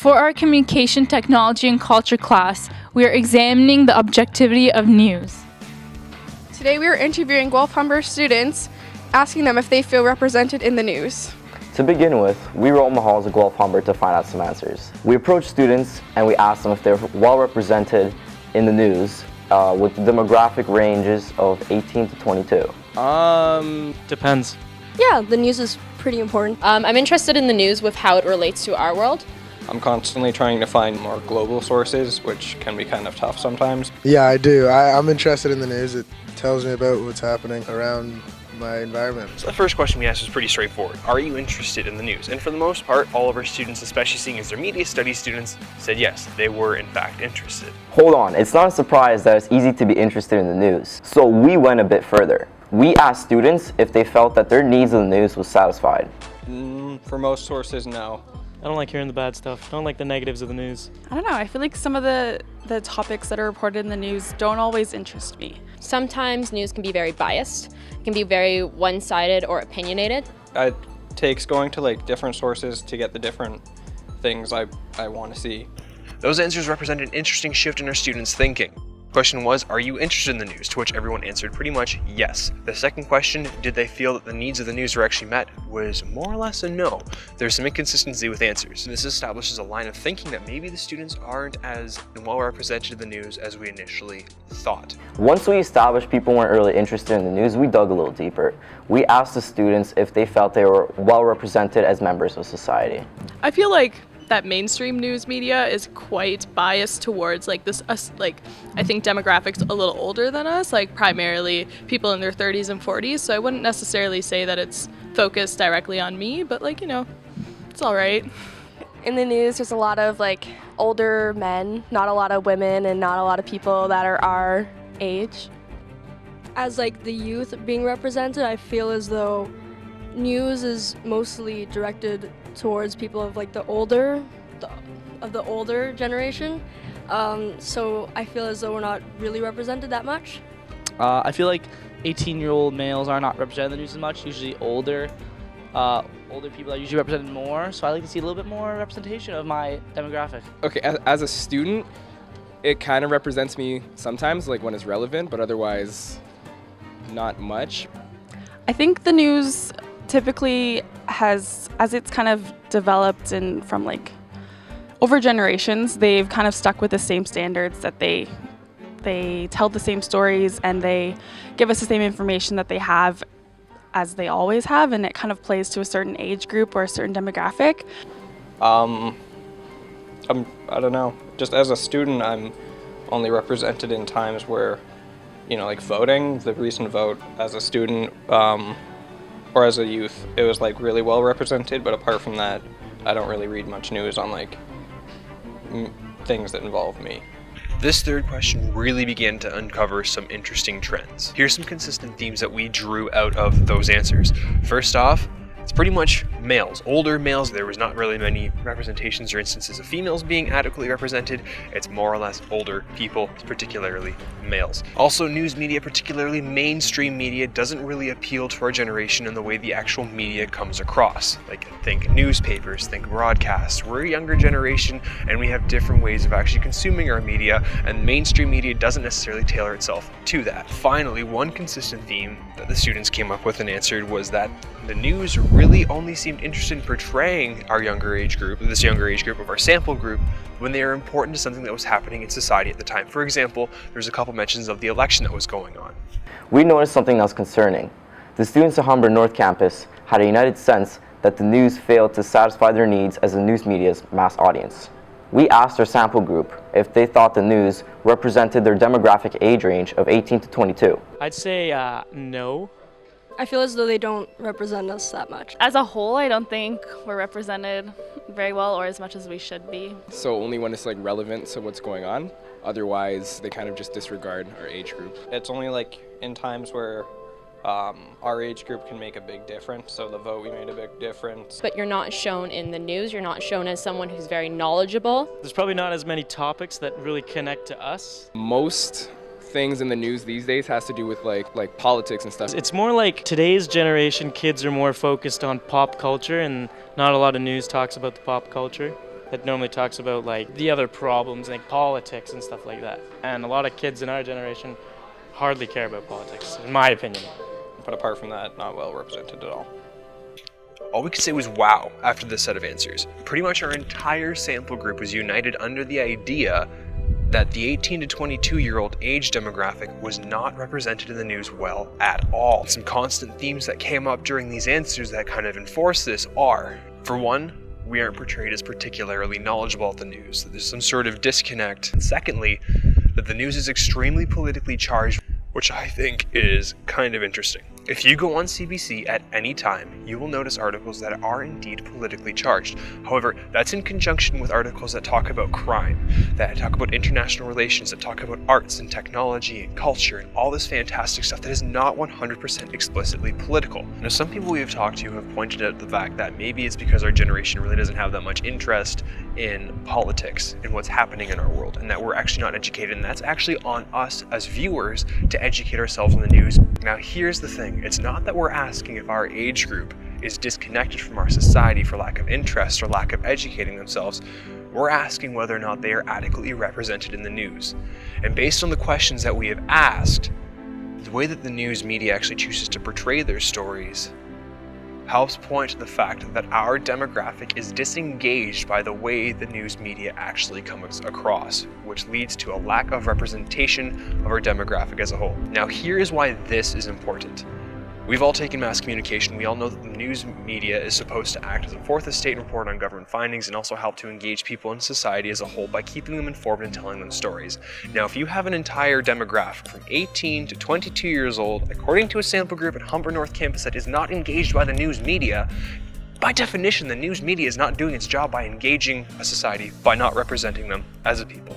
For our Communication Technology and Culture class, we are examining the objectivity of news. Today we are interviewing Guelph-Humber students, asking them if they feel represented in the news. To begin with, we roamed the halls of Guelph-Humber to find out some answers. We approached students and we asked them if they're well represented in the news with the demographic ranges of 18 to 22. Depends. Yeah, the news is pretty important. I'm interested in the news with how it relates to our world. I'm constantly trying to find more global sources, which can be kind of tough sometimes. Yeah, I do. I'm interested in the news. It tells me about what's happening around my environment. So the first question we asked was pretty straightforward. Are you interested in the news? And for the most part, all of our students, especially seeing as they're media studies students, said yes, they were in fact interested. Hold on, it's not a surprise that it's easy to be interested in the news. So we went a bit further. We asked students if they felt that their needs of the news was satisfied. For most sources, no. I don't like hearing the bad stuff. I don't like the negatives of the news. I don't know. I feel like some of the topics that are reported in the news don't always interest me. Sometimes news can be very biased, can be very one-sided or opinionated. It takes going to different sources to get the different things I want to see. Those answers represent an interesting shift in our students' thinking. The question was, are you interested in the news? To which everyone answered pretty much yes. The second question, did they feel that the needs of the news were actually met, was more or less a no. There's some inconsistency with answers. This establishes a line of thinking that maybe the students aren't as well represented in the news as we initially thought. Once we established people weren't really interested in the news, we dug a little deeper. We asked the students if they felt they were well represented as members of society. I feel like that mainstream news media is quite biased towards I think demographics a little older than us, primarily people in their 30s and 40s. So I wouldn't necessarily say that it's focused directly on me, but it's all right. In the news, there's a lot of older men, not a lot of women, and not a lot of people that are our age. As the youth being represented, I feel as though news is mostly directed towards people of the older generation. So I feel as though we're not really represented that much. I feel like 18-year-old males are not represented in the news as much. Usually older people are usually represented more. So I like to see a little bit more representation of my demographic. Okay, as a student, it kind of represents me sometimes, when it's relevant, but otherwise not much. I think the news typically has, as it's kind of developed and from over generations, they've kind of stuck with the same standards, that they tell the same stories and they give us the same information that they have as they always have, and it kind of plays to a certain age group or a certain demographic. I don't know. Just as a student, I'm only represented in times where, voting, the recent vote as a student, or as a youth, it was really well represented, but apart from that, I don't really read much news on things that involve me. This third question really began to uncover some interesting trends. Here's some consistent themes that we drew out of those answers. First off, it's pretty much males, older males. There was not really many representations or instances of females being adequately represented. It's more or less older people, particularly males. Also, news media, particularly mainstream media, doesn't really appeal to our generation in the way the actual media comes across. Think newspapers, think broadcasts. We're a younger generation and we have different ways of actually consuming our media, and mainstream media doesn't necessarily tailor itself to that. Finally, one consistent theme that the students came up with and answered was that the news really only seemed interested in portraying our younger age group, this younger age group of our sample group, when they are important to something that was happening in society at the time. For example, there's a couple mentions of the election that was going on. We noticed something else concerning. The students at Humber North Campus had a united sense that the news failed to satisfy their needs as the news media's mass audience. We asked our sample group if they thought the news represented their demographic age range of 18 to 22. I'd say no. I feel as though they don't represent us that much. As a whole, I don't think we're represented very well or as much as we should be. So only when it's relevant to what's going on. Otherwise, they kind of just disregard our age group. It's only in times where our age group can make a big difference. So the vote, we made a big difference. But you're not shown in the news. You're not shown as someone who's very knowledgeable. There's probably not as many topics that really connect to us. Most things in the news these days has to do with politics and stuff. It's more today's generation, kids are more focused on pop culture and not a lot of news talks about the pop culture. that normally talks about like the other problems, like politics and stuff like that. And a lot of kids in our generation hardly care about politics, in my opinion. But apart from that, not well represented at all. All we could say was wow after this set of answers. Pretty much our entire sample group was united under the idea that the 18 to 22-year-old age demographic was not represented in the news well at all. Some constant themes that came up during these answers that kind of enforce this are, for one, we aren't portrayed as particularly knowledgeable at the news, that there's some sort of disconnect. And secondly, that the news is extremely politically charged, which I think is kind of interesting. If you go on CBC at any time, you will notice articles that are indeed politically charged. However, that's in conjunction with articles that talk about crime, that talk about international relations, that talk about arts and technology and culture and all this fantastic stuff that is not 100% explicitly political. Now, some people we have talked to have pointed out the fact that maybe it's because our generation really doesn't have that much interest in politics and what's happening in our world, and that we're actually not educated, and that's actually on us as viewers to educate ourselves on the news. Now, here's the thing. It's not that we're asking if our age group is disconnected from our society for lack of interest or lack of educating themselves. We're asking whether or not they are adequately represented in the news. And based on the questions that we have asked, the way that the news media actually chooses to portray their stories helps point to the fact that our demographic is disengaged by the way the news media actually comes across, which leads to a lack of representation of our demographic as a whole. Now, here is why this is important. We've all taken mass communication. We all know that the news media is supposed to act as a fourth estate and report on government findings and also help to engage people in society as a whole by keeping them informed and telling them stories. Now, if you have an entire demographic from 18 to 22 years old, according to a sample group at Humber North Campus that is not engaged by the news media, by definition, the news media is not doing its job by engaging a society by not representing them as a people.